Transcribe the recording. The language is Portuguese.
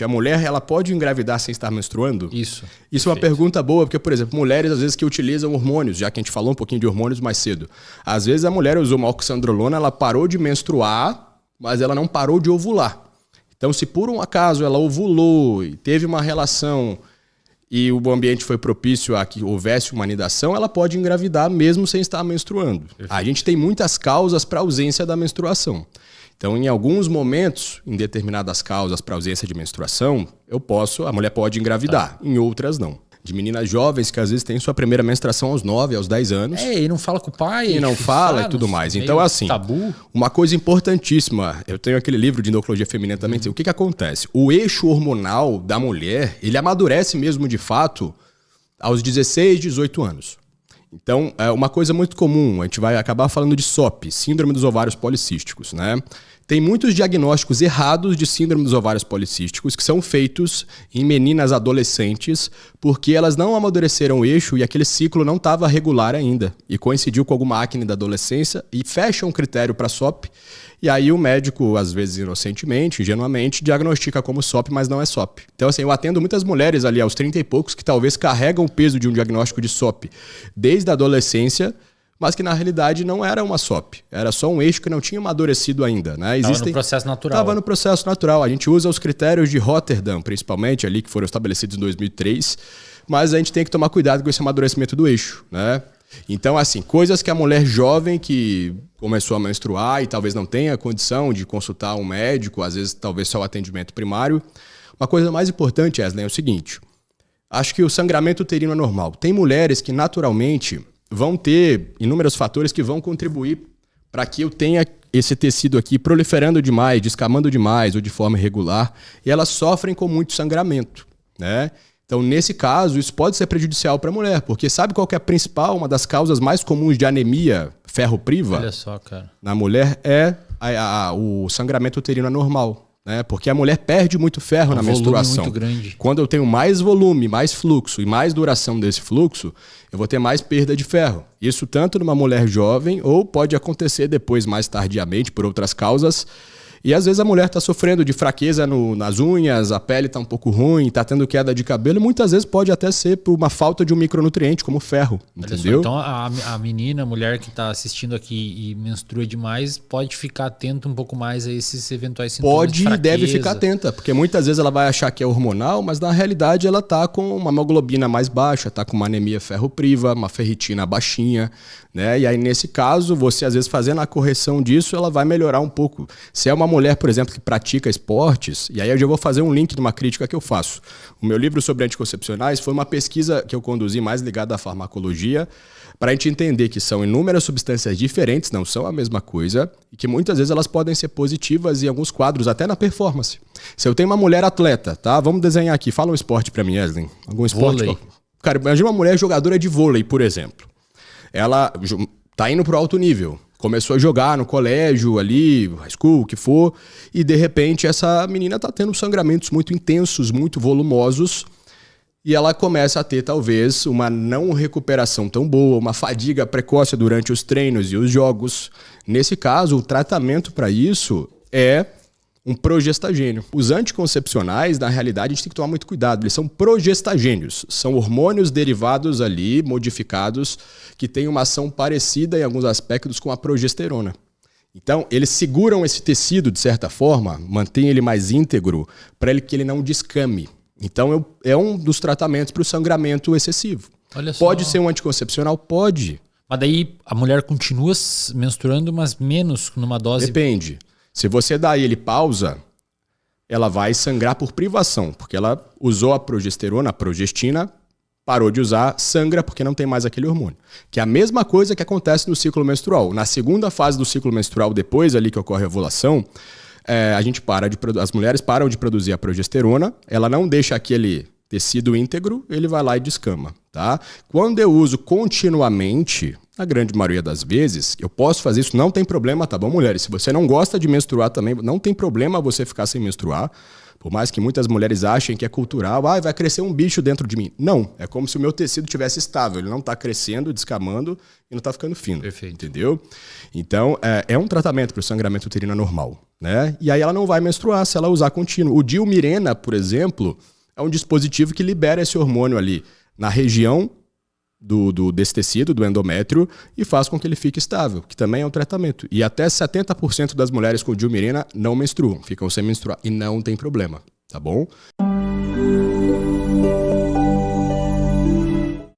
seguinte, a mulher ela pode engravidar sem estar menstruando? Isso. Isso é uma pergunta boa, porque, por exemplo, mulheres às vezes que utilizam hormônios, já que a gente falou um pouquinho de hormônios mais cedo. Às vezes a mulher usou uma oxandrolona, ela parou de menstruar, mas ela não parou de ovular. Então, se por um acaso ela ovulou e teve uma relação e o ambiente foi propício a que houvesse uma anidação, ela pode engravidar mesmo sem estar menstruando. Perfeito. A gente tem muitas causas para a ausência da menstruação. Então, em alguns momentos, em determinadas causas para ausência de menstruação, a mulher pode engravidar, em outras não. De meninas jovens que às vezes têm sua primeira menstruação aos 9, aos 10 anos. E não fala com o pai. E não fala e tudo mais. Então, assim, tabu. Uma coisa importantíssima, eu tenho aquele livro de endocrinologia feminina também, o que acontece? O eixo hormonal da mulher, ele amadurece mesmo de fato aos 16, 18 anos. Então, é uma coisa muito comum, a gente vai acabar falando de SOP, Síndrome dos Ovários Policísticos, né? Tem muitos diagnósticos errados de síndrome dos ovários policísticos que são feitos em meninas adolescentes porque elas não amadureceram o eixo e aquele ciclo não estava regular ainda. E coincidiu com alguma acne da adolescência e fecha um critério para SOP. E aí o médico, às vezes inocentemente, ingenuamente, diagnostica como SOP, mas não é SOP. Então, assim, eu atendo muitas mulheres ali aos 30 e poucos que talvez carregam o peso de um diagnóstico de SOP desde a adolescência, mas que na realidade não era uma SOP. Era só um eixo que não tinha amadurecido ainda. Né? Estava no processo natural. Estava no processo natural. A gente usa os critérios de Rotterdam, principalmente, ali que foram estabelecidos em 2003, mas a gente tem que tomar cuidado com esse amadurecimento do eixo. Né? Então, assim, coisas que a mulher jovem que começou a menstruar e talvez não tenha condição de consultar um médico, às vezes talvez só o atendimento primário. Uma coisa mais importante, Wesley, é o seguinte. Acho que o sangramento uterino é normal. Tem mulheres que naturalmente vão ter inúmeros fatores que vão contribuir para que eu tenha esse tecido aqui proliferando demais, descamando demais ou de forma irregular, e elas sofrem com muito sangramento, né? Então, nesse caso, isso pode ser prejudicial para a mulher, porque sabe qual que é a principal, uma das causas mais comuns de anemia ferropriva? Olha só, cara. Na mulher é o sangramento uterino anormal. Né? Porque a mulher perde muito ferro na menstruação. Muito grande. Quando eu tenho mais volume, mais fluxo e mais duração desse fluxo, eu vou ter mais perda de ferro. Isso tanto numa mulher jovem ou pode acontecer depois, mais tardiamente, por outras causas. E às vezes a mulher está sofrendo de fraqueza nas unhas, a pele está um pouco ruim, está tendo queda de cabelo, e muitas vezes pode até ser por uma falta de um micronutriente, como ferro, entendeu? Então a menina, a mulher que está assistindo aqui e menstrua demais, pode ficar atenta um pouco mais a esses eventuais sintomas de fraqueza. Pode e deve ficar atenta, porque muitas vezes ela vai achar que é hormonal, mas na realidade ela está com uma hemoglobina mais baixa, está com uma anemia ferropriva, uma ferritina baixinha, né? E aí nesse caso, você às vezes fazendo a correção disso, ela vai melhorar um pouco. Se é uma mulher, por exemplo, que pratica esportes, e aí eu já vou fazer um link de uma crítica que eu faço. O meu livro sobre anticoncepcionais foi uma pesquisa que eu conduzi mais ligada à farmacologia, para a gente entender que são inúmeras substâncias diferentes, não são a mesma coisa, e que muitas vezes elas podem ser positivas em alguns quadros, até na performance. Se eu tenho uma mulher atleta, tá? Vamos desenhar aqui. Fala um esporte para mim, Wesley. Algum esporte? Vôlei. Cara, imagina uma mulher jogadora de vôlei, por exemplo. Ela tá indo pro alto nível. Começou a jogar no colégio ali, high school, o que for, e de repente essa menina tá tendo sangramentos muito intensos, muito volumosos, e ela começa a ter talvez uma não recuperação tão boa, uma fadiga precoce durante os treinos e os jogos. Nesse caso, o tratamento para isso é um progestagênio. Os anticoncepcionais, na realidade, a gente tem que tomar muito cuidado. Eles são progestagênios. São hormônios derivados ali, modificados, que têm uma ação parecida em alguns aspectos com a progesterona. Então, eles seguram esse tecido, de certa forma, mantêm ele mais íntegro, para que ele não descame. Então, é um dos tratamentos para o sangramento excessivo. Olha só. Pode ser um anticoncepcional? Pode. Mas daí a mulher continua menstruando, mas menos, numa dose... Depende. Se você dá ele pausa, ela vai sangrar por privação, porque ela usou a progesterona, a progestina, parou de usar, sangra porque não tem mais aquele hormônio. Que é a mesma coisa que acontece no ciclo menstrual. Na segunda fase do ciclo menstrual, depois ali que ocorre a ovulação, as mulheres param de produzir a progesterona, ela não deixa aquele tecido íntegro, ele vai lá e descama. Tá? Quando eu uso continuamente, na grande maioria das vezes, eu posso fazer isso, não tem problema, tá bom, mulheres? Se você não gosta de menstruar também, não tem problema você ficar sem menstruar, Por mais que muitas mulheres achem que é cultural, vai crescer um bicho dentro de mim. Não, é como se o meu tecido tivesse estável. Ele não está crescendo, descamando e não está ficando fino. Perfeito. Entendeu? Então, é um tratamento para o sangramento uterino anormal, né? E aí ela não vai menstruar se ela usar contínuo. O Dilmirena, por exemplo, é um dispositivo que libera esse hormônio ali na região desse tecido, do endométrio, e faz com que ele fique estável, que também é um tratamento. E até 70% das mulheres com Dilmirena não menstruam, ficam sem menstruar. E não tem problema, tá bom?